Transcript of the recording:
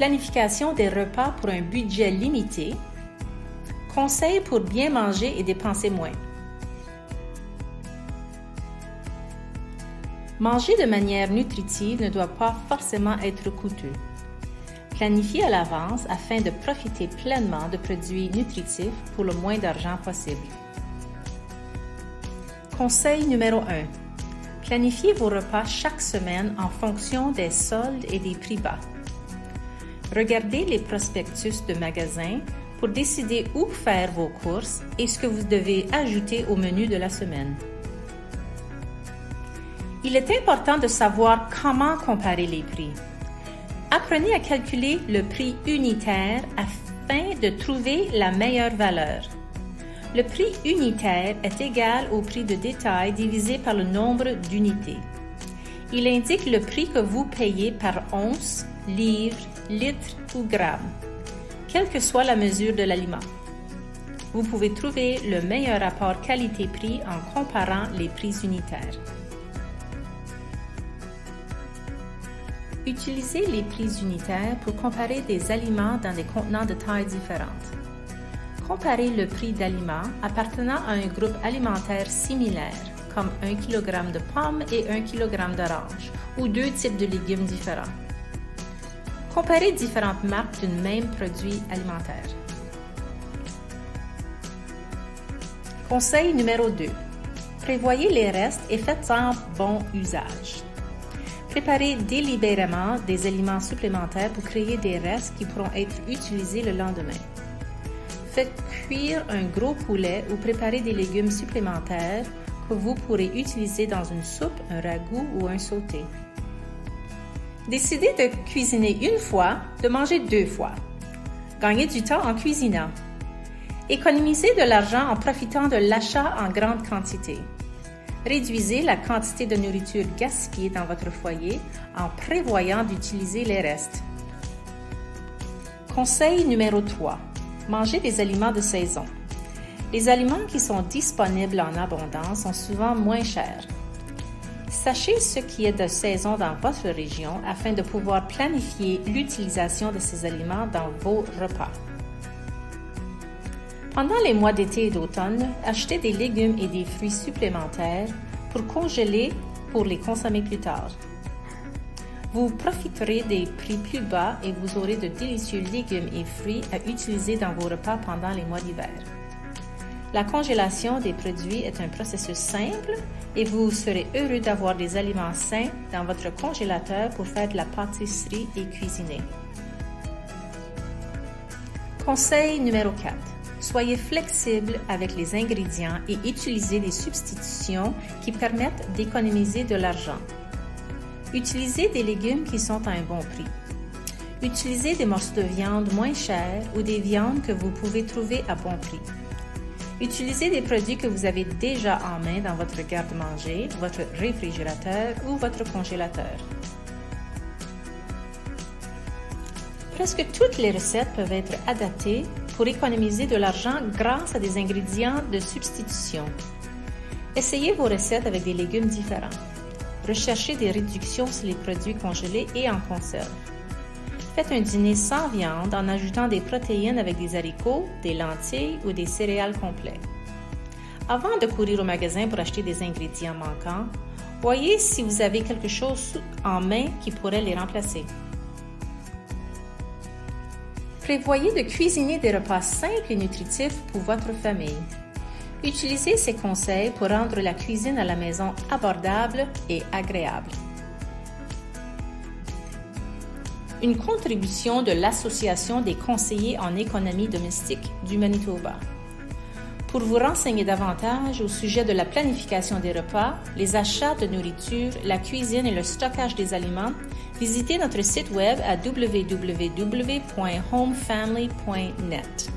planification des repas pour un budget limité, conseils pour bien manger et dépenser moins. Manger de manière nutritive ne doit pas forcément être coûteux. Planifiez à l'avance afin de profiter pleinement de produits nutritifs pour le moins d'argent possible. Conseil numéro 1. Planifiez vos repas chaque semaine en fonction des soldes et des prix bas. Regardez les prospectus de magasins pour décider où faire vos courses et ce que vous devez ajouter au menu de la semaine. Il est important de savoir comment comparer les prix. Apprenez à calculer le prix unitaire afin de trouver la meilleure valeur. Le prix unitaire est égal au prix de détail divisé par le nombre d'unités. Il indique le prix que vous payez par once, livre, litre ou gramme, quelle que soit la mesure de l'aliment. Vous pouvez trouver le meilleur rapport qualité-prix en comparant les prix unitaires. Utilisez les prix unitaires pour comparer des aliments dans des contenants de tailles différentes. Comparez le prix d'aliments appartenant à un groupe alimentaire similaire, comme 1 kg de pommes et 1 kg d'oranges, ou 2 types de légumes différents. Comparez différentes marques d'un même produit alimentaire. Conseil numéro 2. Prévoyez les restes et faites-en bon usage. Préparez délibérément des aliments supplémentaires pour créer des restes qui pourront être utilisés le lendemain. Faites cuire un gros poulet ou préparez des légumes supplémentaires que vous pourrez utiliser dans une soupe, un ragoût ou un sauté. Décidez de cuisiner une fois, de manger 2 fois. Gagnez du temps en cuisinant. Économisez de l'argent en profitant de l'achat en grande quantité. Réduisez la quantité de nourriture gaspillée dans votre foyer en prévoyant d'utiliser les restes. Conseil numéro 3. Mangez des aliments de saison. Les aliments qui sont disponibles en abondance sont souvent moins chers. Sachez ce qui est de saison dans votre région afin de pouvoir planifier l'utilisation de ces aliments dans vos repas. Pendant les mois d'été et d'automne, achetez des légumes et des fruits supplémentaires pour congeler pour les consommer plus tard. Vous profiterez des prix plus bas et vous aurez de délicieux légumes et fruits à utiliser dans vos repas pendant les mois d'hiver. La congélation des produits est un processus simple et vous serez heureux d'avoir des aliments sains dans votre congélateur pour faire de la pâtisserie et cuisiner. Conseil numéro 4. Soyez flexible avec les ingrédients et utilisez des substitutions qui permettent d'économiser de l'argent. Utilisez des légumes qui sont à un bon prix. Utilisez des morceaux de viande moins chers ou des viandes que vous pouvez trouver à bon prix. Utilisez des produits que vous avez déjà en main dans votre garde-manger, votre réfrigérateur ou votre congélateur. Presque toutes les recettes peuvent être adaptées pour économiser de l'argent grâce à des ingrédients de substitution. Essayez vos recettes avec des légumes différents. Recherchez des réductions sur les produits congelés et en conserve. Faites un dîner sans viande en ajoutant des protéines avec des haricots, des lentilles ou des céréales complets. Avant de courir au magasin pour acheter des ingrédients manquants, voyez si vous avez quelque chose en main qui pourrait les remplacer. Prévoyez de cuisiner des repas simples et nutritifs pour votre famille. Utilisez ces conseils pour rendre la cuisine à la maison abordable et agréable. Une contribution de l'Association des conseillers en économie domestique du Manitoba. Pour vous renseigner davantage au sujet de la planification des repas, les achats de nourriture, la cuisine et le stockage des aliments, visitez notre site web à www.homefamily.net.